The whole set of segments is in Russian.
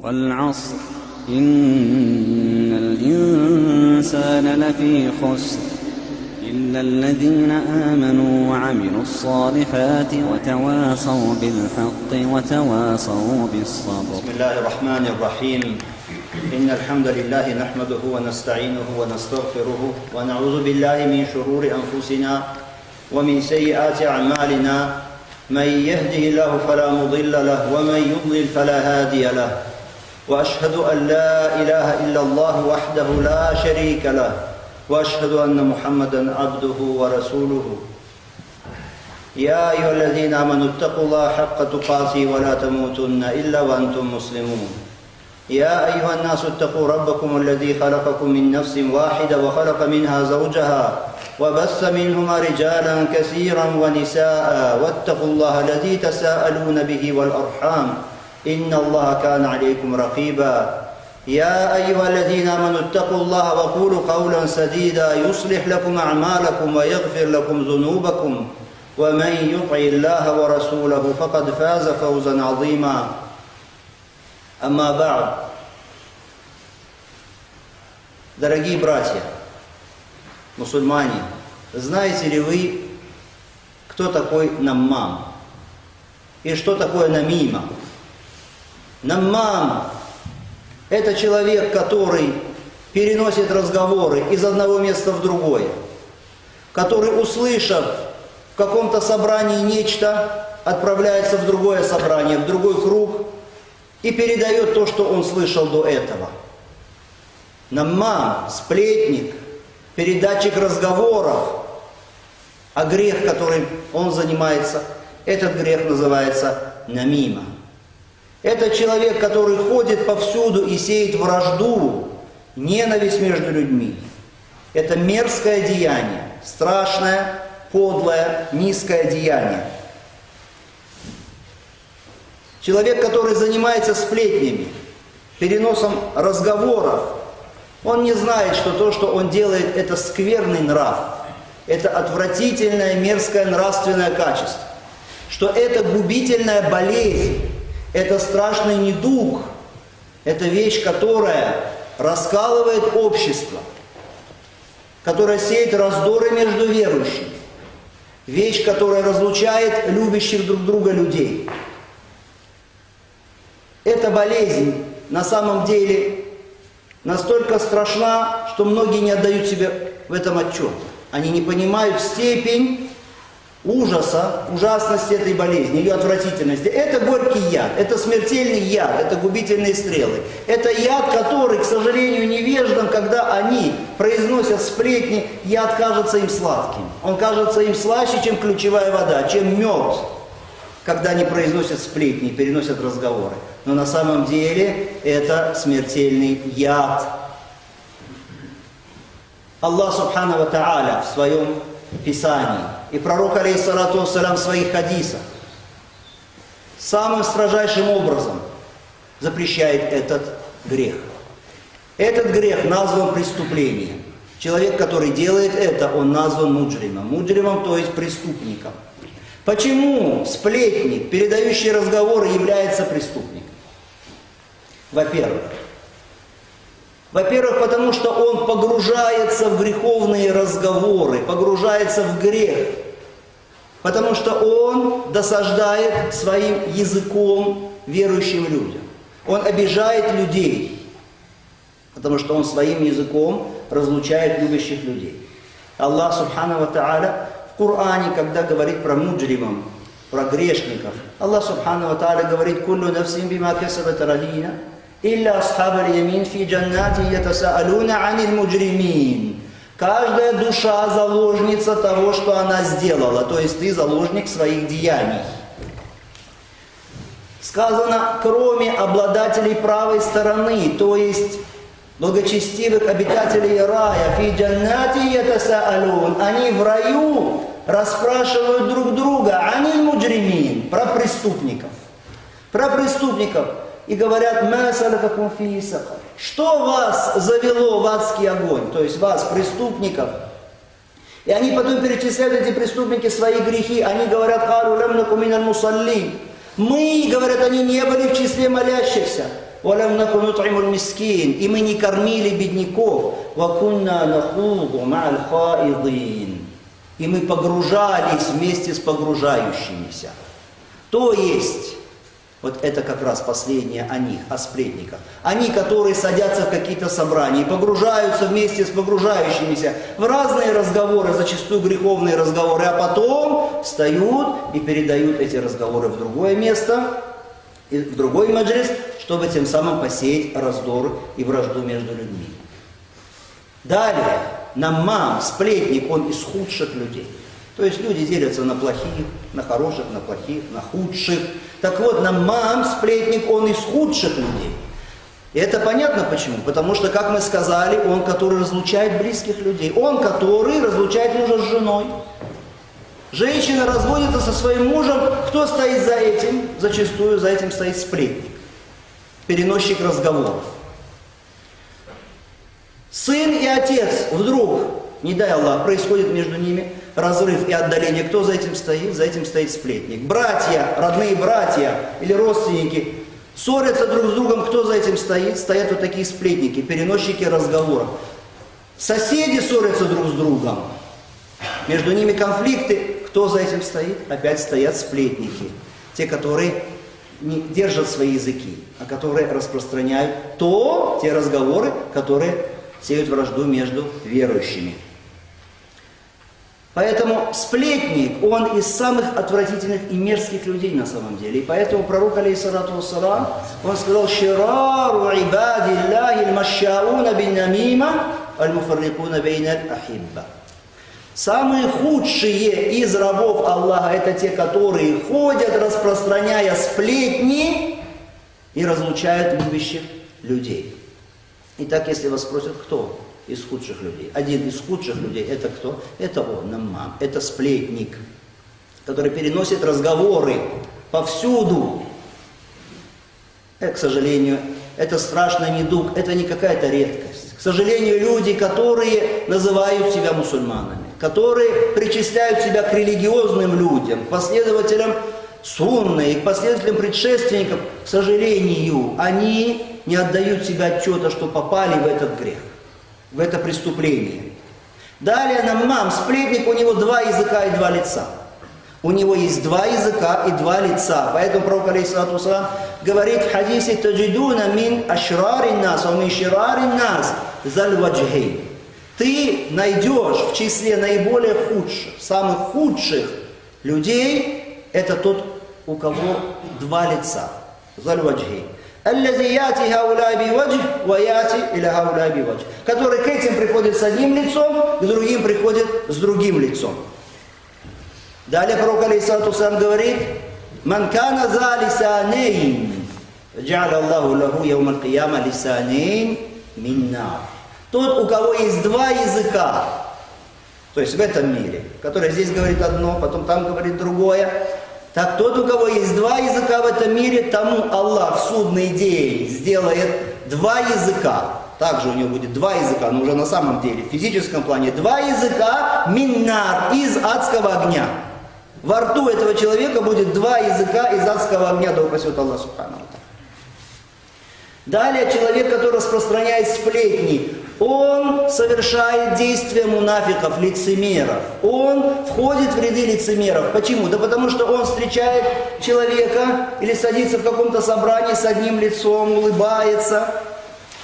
والعصر إن الإنسان لفي خسر إلا الذين آمنوا وعملوا الصالحات وتواصوا بالحق وتواصوا بالصبر. بسم الله الرحمن الرحيم. إن الحمد لله نحمده ونستعينه ونستغفره ونعوذ بالله من شرور أنفسنا ومن سيئات أعمالنا. من يهده الله فلا مضل له ومن يضلل فلا هادي له. وأشهد أن لا إله إلا الله وحده لا شريك له وأشهد أن محمدا عبده ورسوله. يا أيها الذين آمنوا اتقوا الله حق تقاته ولا تموتن إلا وأنتم مسلمون. يا أيها الناس اتقوا ربكم الذي خلقكم من نفس واحدة وخلق منها زوجها وبث منهما رجالا كثيرا ونساء واتقوا الله الذي تساءلون به والأرحام إن الله كان عليكم رقيبا. يا أيها الذين آمنوا اتقوا الله وقولوا قولا سديدا يصلح لكم أعمالكم ويغفر لكم ذنوبكم ومن يطع الله ورسوله فقد فاز فوزا عظيما. Амма ба'д. Дорогие братья, мусульмане, знаете ли вы, кто такой наммам? И что такое намима? Наммам – это человек, который переносит разговоры из одного места в другое, который, услышав в каком-то собрании нечто, отправляется в другое собрание, в другой круг, и передает то, что он слышал до этого. Наммам, сплетник, передатчик разговоров, а грех, которым он занимается, этот грех называется намима. Это человек, который ходит повсюду и сеет вражду, ненависть между людьми. Это мерзкое деяние, страшное, подлое, низкое деяние. Человек, который занимается сплетнями, переносом разговоров, он не знает, что то, что он делает, это скверный нрав, это отвратительное, мерзкое нравственное качество, что это губительная болезнь, это страшный недуг, это вещь, которая раскалывает общество, которая сеет раздоры между верующими, вещь, которая разлучает любящих друг друга людей. Эта болезнь на самом деле настолько страшна, что многие не отдают себе в этом отчет. Они не понимают степень ужаса, ужасности этой болезни, ее отвратительности. Это горький яд, это смертельный яд, это губительные стрелы. Это яд, который, к сожалению, невеждам, когда они произносят сплетни, яд кажется им сладким. Он кажется им слаще, чем ключевая вода, чем мед, когда они произносят сплетни, переносят разговоры. Но на самом деле это смертельный яд. Аллах Субхану ва Тааля в своем Писании и пророк, алейхиссалату вассалям, в своих хадисах самым строжайшим образом запрещает этот грех. Этот грех назван преступлением. Человек, который делает это, он назван муджримом. Муджримом, то есть преступником. Почему сплетник, передающий разговоры, является преступником? Во-первых, потому что он погружается в греховные разговоры, погружается в грех, потому что он досаждает своим языком верующим людям. Он обижает людей, потому что он своим языком разлучает любящих людей. Аллах Субхану ва Тааля в Коране, когда говорит про муджримов, про грешников, Аллах Субхану ва Тааля говорит: «Куллу нафсин бима касабат рахина, илля асхабаль ямин фи джаннати ятасаалуна аниль муджримин». Каждая душа заложница того, что она сделала, то есть ты заложник своих деяний. Сказано, кроме обладателей правой стороны, то есть благочестивых обитателей рая, фи джаннати ятасаалун, они в раю расспрашивают друг друга, аниль муджримин, про преступников. Про преступников. И говорят: «Ма салакакум фи сакар». Что вас завело в адский огонь? То есть вас, преступников. И они потом перечисляют, эти преступники, свои грехи. Они говорят: «Хару лам наку миналь мусаллин». Мы, говорят они, не были в числе молящихся. «Валям наку нут'имуль мискин», и мы не кормили бедняков, «Вакунна нахуду ма'аль хаидин», и мы погружались вместе с погружающимися. То есть, вот это как раз последнее о них, о сплетниках. Они, которые садятся в какие-то собрания и погружаются вместе с погружающимися в разные разговоры, зачастую греховные разговоры, а потом встают и передают эти разговоры в другое место, в другой маджлис, чтобы тем самым посеять раздор и вражду между людьми. Далее, наммам, сплетник, он из худших людей. То есть люди делятся на плохих, на хороших, на плохих, на худших. Так вот, наммам, сплетник, он из худших людей. И это понятно почему? Потому что, как мы сказали, он, который разлучает близких людей. Он, который разлучает мужа с женой. Женщина разводится со своим мужем. Кто стоит за этим? Зачастую за этим стоит сплетник, переносчик разговоров. Сын и отец вдруг, не дай Аллах, происходит между ними разрыв и отдаление. Кто за этим стоит? За этим стоит сплетник. Братья, родные братья или родственники ссорятся друг с другом. Кто за этим стоит? Стоят вот такие сплетники, переносчики разговоров. Соседи ссорятся друг с другом. Между ними конфликты. Кто за этим стоит? Опять стоят сплетники. Те, которые не держат свои языки, а которые распространяют те разговоры, которые сеют вражду между верующими. Поэтому сплетник, он из самых отвратительных и мерзких людей на самом деле. И поэтому пророк, алейхиссалату вассалам, он сказал: «Ширару ибадиллахи аль-машшауна бин-намима аль-муфаррикуна бейналь ахибба». Самые худшие из рабов Аллаха — это те, которые ходят, распространяя сплетни и разлучают любящих людей. Итак, если вас спросят, кто из худших людей? Один из худших людей — это кто? Это он, наммам, это сплетник, который переносит разговоры повсюду. К сожалению, это страшный недуг, это не какая-то редкость. К сожалению, люди, которые называют себя мусульманами, которые причисляют себя к религиозным людям, к последователям сунны, к последователям предшественников, к сожалению, они не отдают себе отчета, что попали в этот грех, в это преступление. Далее наммам, сплетник, у него два языка и два лица. У него есть два языка и два лица. Поэтому пророк, алейхиссалату вассалам, говорит в хадисе: «Таджидуна мин ашрарин нас, а мин ширарин нас заль ваджхейн». Ты найдешь в числе наиболее худших, самых худших людей, это тот, у кого два лица. Заль ваджхейн. «Аллази яти хауля би ваджх, ва яти иля хауля би ваджх». Который к этим приходит с одним лицом, к другим приходит с другим лицом. Далее пророк, алейхиссалату вассалам, говорит: «Ман кана за лисанейн, джа'аля Аллаху лаху яум аль-кияма лисанейн мин нар». Тот, у кого есть два языка, то есть в этом мире, который здесь говорит одно, потом там говорит другое, так тот, у кого есть два языка в этом мире, тому Аллах в судный день сделает два языка. Также у него будет два языка, но уже на самом деле, в физическом плане, два языка миннар, из адского огня. Во рту этого человека будет два языка из адского огня, да упасет Аллах субхану ва тааля. Далее человек, который распространяет сплетни, он совершает действия мунафиков, лицемеров. Он входит в ряды лицемеров. Почему? Да потому что он встречает человека или садится в каком-то собрании с одним лицом, улыбается.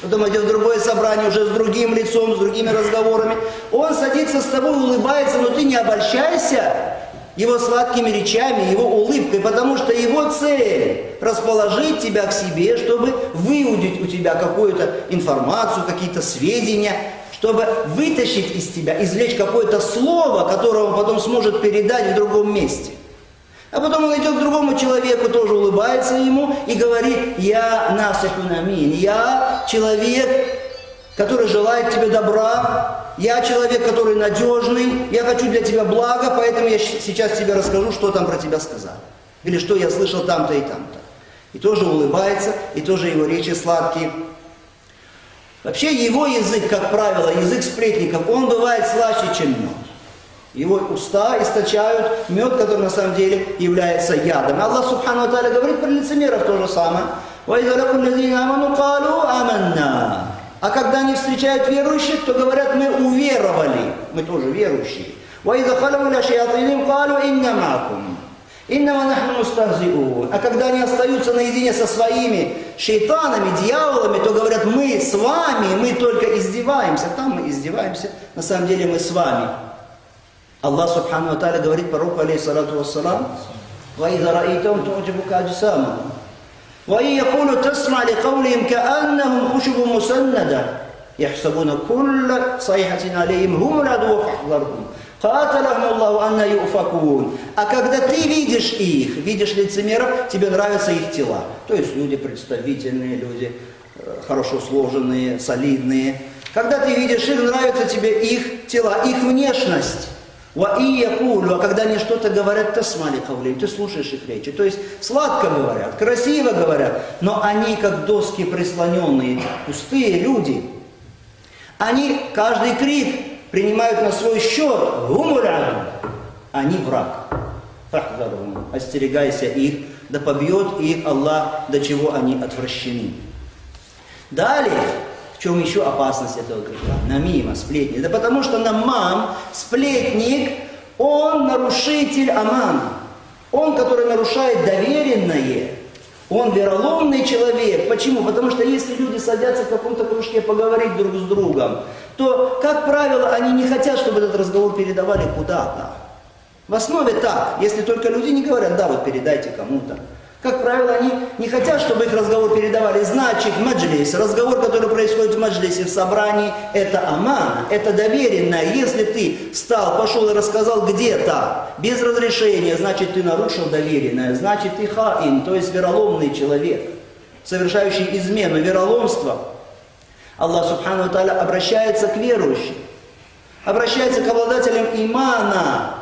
Потом идет в другое собрание уже с другим лицом, с другими разговорами. Он садится с тобой, улыбается, но ты не обольщайся его сладкими речами, его улыбкой, потому что его цель – расположить тебя к себе, чтобы выудить у тебя какую-то информацию, какие-то сведения, чтобы вытащить из тебя, извлечь какое-то слово, которое он потом сможет передать в другом месте. А потом он идет к другому человеку, тоже улыбается ему и говорит: «Я насихун амин, я человек, который желает тебе добра, я человек, который надежный, я хочу для тебя блага, поэтому я сейчас тебе расскажу, что там про тебя сказали. Или что я слышал там-то и там-то». И тоже улыбается, и тоже его речи сладкие. Вообще его язык, как правило, язык сплетников, он бывает слаще, чем мед. Его уста источают мед, который на самом деле является ядом. Аллах субхану ва тааля говорит про лицемеров то же самое. «Ва иза лакул лазина аману А когда они встречают верующих, то говорят, мы уверовали, мы тоже верующие. وَإِذَا خَلَوْا إِلَى شَيَاطِينِهِمْ قَالُوا إِنَّا مَعَكُمْ إِنَّمَا نَحْنُ مُسْتَهْزِئُونَ. А когда они остаются наедине со своими шейтанами, дьяволами, то говорят, мы с вами, мы только издеваемся. Там мы издеваемся, на самом деле мы с вами. Аллах Субхану ва Тааля говорит пророку, алейхиссалату вассалам, وَإِذَا رَأَيْتَهُمْ تُعْجِبُكَ أَجْسَامُهُمْ وَإِنْ يَقُولُوا تَسْمَعْ لِقَوْلِهِمْ كَأَنَّهُمْ خُشُبٌ مُسَنَّدَةٌ يَحْسَبُونَ كُلَّ صَيْحَةٍ عَلَيْهِمْ هُمُ الْعَدُوُّ فَاحْذَرْهُمْ قَاتَلَهُمُ اللَّهُ أَنَّ يُؤْفَكُونَ. А когда ты видишь их, видишь лицемеров, тебе нравятся их тела. То есть люди представительные, люди хорошо сложенные, солидные. Когда ты видишь их, нравятся тебе их тела, их внешность. А когда они что-то говорят, ты слушаешь их речи. То есть сладко говорят, красиво говорят, но они как доски прислоненные, пустые люди. Они каждый крик принимают на свой счет. Они враг. Остерегайся их, да побьет их Аллах, до чего они отвращены. Далее, в чем еще опасность этого греха? Намима, сплетни. Да потому что намам, сплетник, он нарушитель амана. Он, который нарушает доверенное. Он вероломный человек. Почему? Потому что если люди садятся в каком-то кружке поговорить друг с другом, то, как правило, они не хотят, чтобы этот разговор передавали куда-то. В основе так. Если только люди не говорят, да, вот передайте кому-то. Как правило, они не хотят, чтобы их разговор передавали. Значит, маджлис, разговор, который происходит в маджлисе, в собрании, это амана, это доверенное. Если ты встал, пошел и рассказал где-то без разрешения, значит, ты нарушил доверенное, значит, ты хаин, то есть вероломный человек, совершающий измену, вероломство. Аллах Субхану ва Тааля обращается к верующим, обращается к обладателям имана.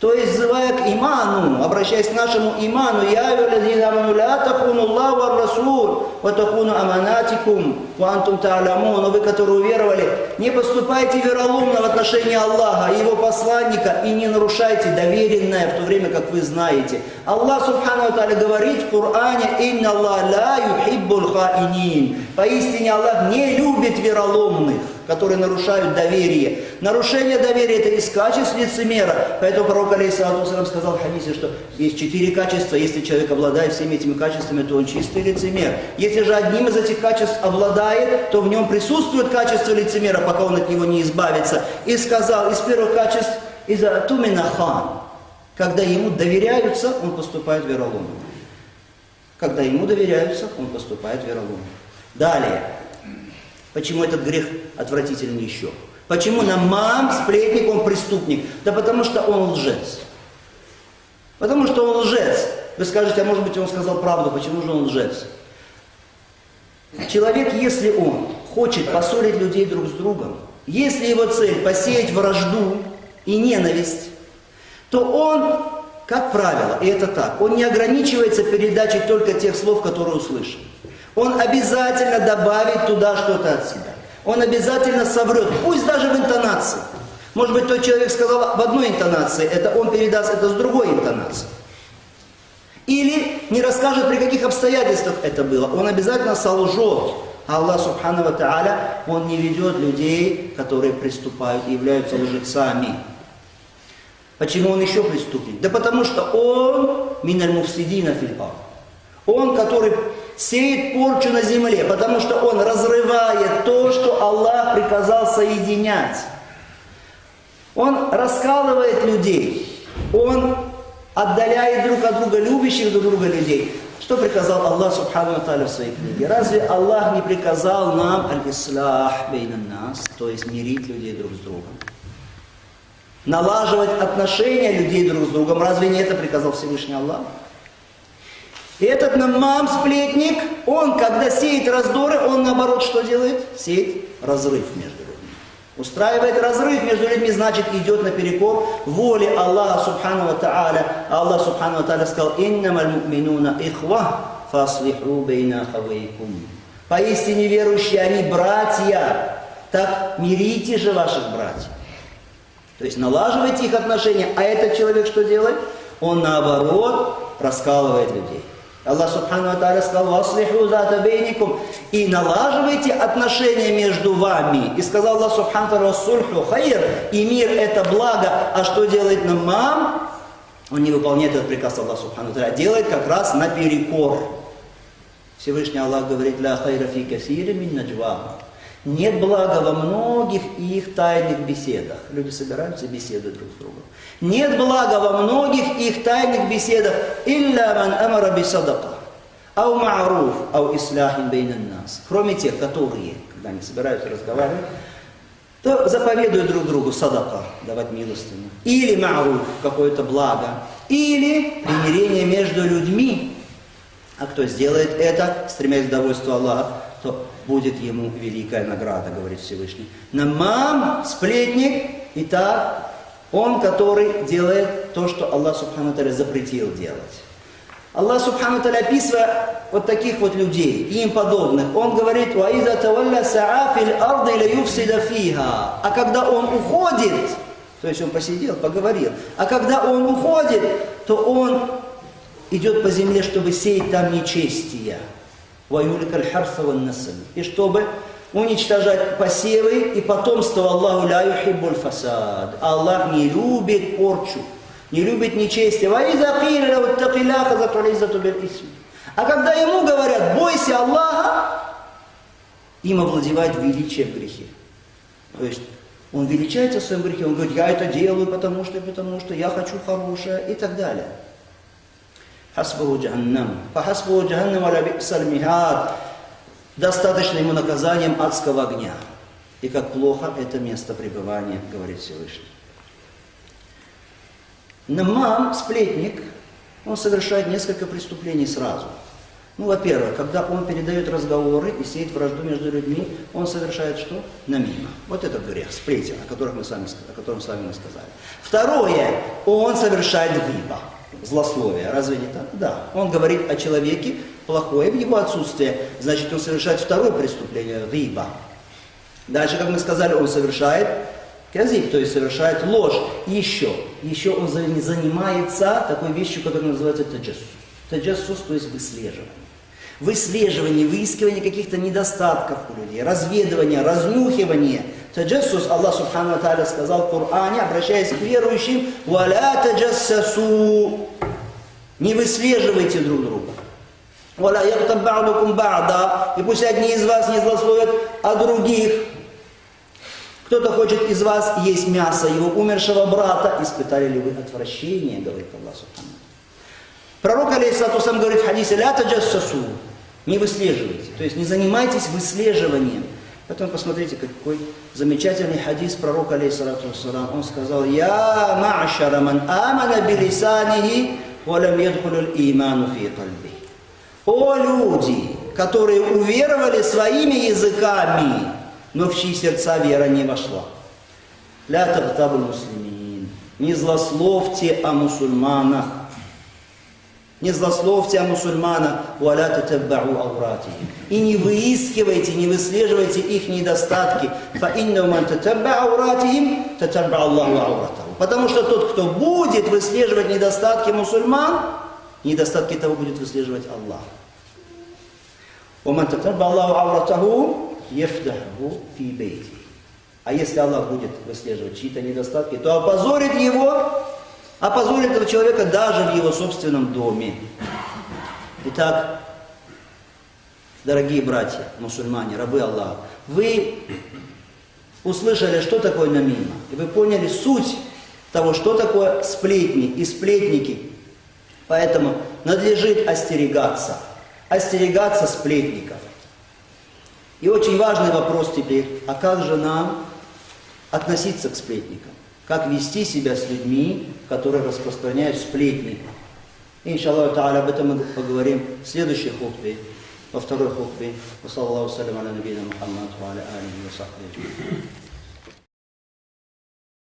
То есть, взывая к иману, обращаясь к нашему иману, «Я юлладзина аману ла тахуну Аллах ва расуль, ва тахуну аманатикум, ва антум та'ламун». Но вы, которые уверовали, не поступайте вероломно в отношении Аллаха и Его посланника, и не нарушайте доверенное, в то время как вы знаете. Аллах Субхану ва Тааля говорит в Коране, «Инна Аллах ла юхиббуль хаинин». Поистине Аллах не любит вероломных, которые нарушают доверие. Нарушение доверия – это из качеств лицемера. Поэтому пророк, алейхиссалату вассалам, сказал в хадисе, что есть 4 качества. Если человек обладает всеми этими качествами, то он чистый лицемер. Если же одним из этих качеств обладает, то в нем присутствует качество лицемера, пока он от него не избавится. И сказал, из первых качеств, «Иза тумина хан». Когда ему доверяются, он поступает вероломно. Когда ему доверяются, он поступает вероломно. Далее. Почему этот грех отвратителен еще? Почему намам, сплетник, он преступник? Да потому что он лжец. Потому что он лжец. Вы скажете, а может быть он сказал правду, почему же он лжец? Человек, если он хочет поссорить людей друг с другом, если его цель посеять вражду и ненависть, то он, как правило, и это так, он не ограничивается передачей только тех слов, которые услышал. Он обязательно добавит туда что-то от себя. Он обязательно соврет, пусть даже в интонации. Может быть, тот человек сказал в одной интонации, это он передаст это с другой интонацией. Или не расскажет, при каких обстоятельствах это было. Он обязательно солжет. А Аллах Субхану ва Тааля, Он не ведет людей, которые приступают и являются лжецами. Почему он еще преступник? Да потому что он миналь муфсидина фил ард. Он, который сеет порчу на земле, потому что он разрывает то, что Аллах приказал соединять. Он раскалывает людей. Он отдаляет друг от друга любящих друг друга людей. Что приказал Аллах Субхану ва Тааля в своей книге? Разве Аллах не приказал нам аль-ислах бейнан нас, то есть мирить людей друг с другом? Налаживать отношения людей друг с другом. Разве не это приказал Всевышний Аллах? И этот намам, сплетник, он, когда сеет раздоры, он наоборот что делает? Сеет разрыв между людьми. Устраивает разрыв между людьми, значит идет наперекор воле Аллаха Субхану ва Тааля. Аллах Субхану ва Тааля сказал, «Иннамаль му'минуна ихва, фаслиху бейна ахавейкум». Поистине верующие, они братья, так мирите же ваших братьев. То есть налаживайте их отношения, а этот человек что делает? Он наоборот раскалывает людей. Аллах Субхану ва Тааля сказал: «Васлиху зата бейникум», и налаживайте отношения между вами. И сказал Аллах Субхану ва Тааля: «Сульху хайр», и мир это благо. А что делает намам? Он не выполняет этот приказ Аллаха Субхану ва Тааля, делает как раз наперекор. Всевышний Аллах говорит: «Ля хайра фи касири мин наджвахум». Нет блага во многих их тайных беседах. Люди собираются и беседуют друг с другом. Нет блага во многих их тайных беседах. «Илля ман амара би садака, ау ма'руф, ау исляхин бейнан нас». Кроме тех, которые, когда они собираются разговаривать, то заповедуют друг другу садака, давать милостыню. Или ма'руф, какое-то благо. Или примирение между людьми. А кто сделает это, стремясь к довольству Аллаха, то будет ему великая награда, говорит Всевышний. Намам, сплетник, итак, он, который делает то, что Аллах Субхану ва Тааля запретил делать. Аллах Субхану ва Тааля, описывая вот таких вот людей и им подобных, он говорит: «Ваиза тавалля саа фил арды ля юфсида фиха». А когда он уходит, то есть он посидел, поговорил, а когда он уходит, то он идет по земле, чтобы сеять там нечестие. И чтобы уничтожать посевы и потомство. Аллаху ля юхиббуль фасад. Аллах не любит порчу, не любит нечестие. А когда ему говорят: бойся Аллаха, им овладевает величие в грехе. То есть он величается в своем грехе, он говорит: я это делаю, потому что я хочу хорошее и так далее. Хасбуху джаханнам. Фахасбуху джаханнам аля би'саль михад. Достаточно ему наказанием адского огня. И как плохо это место пребывания, говорит Всевышний. Намам, сплетник, он совершает несколько преступлений сразу. Ну, во-первых, когда он передает разговоры и сеет вражду между людьми, он совершает что? Намима. Вот этот грех, сплетен, о котором мы с вами сказали. Второе, он совершает гиба. Злословие. Разве не так? Да. Он говорит о человеке плохое в его отсутствие. Значит, он совершает второе преступление, риба. Дальше, как мы сказали, он совершает казиб, то есть совершает ложь. Еще он занимается такой вещью, которая называется таджассус. Таджассус, то есть выслеживание. Выслеживание, выискивание каких-то недостатков у людей, разведывание, разнюхивание. Таджассус, Аллах Субхану ва Тааля сказал в Коране, обращаясь к верующим: «Валя таджассасу». Не выслеживайте друг друга. «Валя ягтаб ба'дукум ба'да». И пусть одни из вас не злословят о других. Кто-то хочет из вас есть мясо его умершего брата. Испытали ли вы отвращение, говорит Аллах Субхану. Пророк, алейхиссалату вассалям, говорит в хадисе: «Ля таджассасу». Не выслеживайте, то есть не занимайтесь выслеживанием. Поэтому посмотрите, какой замечательный хадис пророка, алейхиссалату вассалям. Он сказал: «Я ма'шара ман амана билисанихи, ва лам ядхулул иману фи кальби». О люди, которые уверовали своими языками, но в чьи сердца вера не вошла. «Ля тагтабуль муслимин». Не злословьте о мусульманах. Не злословьте о мусульманах, «Валя татабба'у ауратихим». И не выискивайте, не выслеживайте их недостатки. «Фаинна ман татабба'у ауратихим, татабба'у Аллаху ауратаху». Потому что тот, кто будет выслеживать недостатки мусульман, недостатки того будет выслеживать Аллах. «Ваман татабба'у Аллаху ауратаху, яфдаху фи бейти». А если Аллах будет выслеживать чьи-то недостатки, то опозорит этого человека даже в его собственном доме. Итак, дорогие братья, мусульмане, рабы Аллаха, вы услышали, что такое намима, и вы поняли суть того, что такое сплетни и сплетники. Поэтому надлежит остерегаться сплетников. И очень важный вопрос теперь: а как же нам относиться к сплетникам? Как вести себя с людьми, которые распространяют сплетни? Иншаллаху та'аля, об этом мы поговорим в следующей хутбе, во второй хутбе. Ва саллаллаху салям аля набийна Мухаммад ва аля алихи ва сахбихи.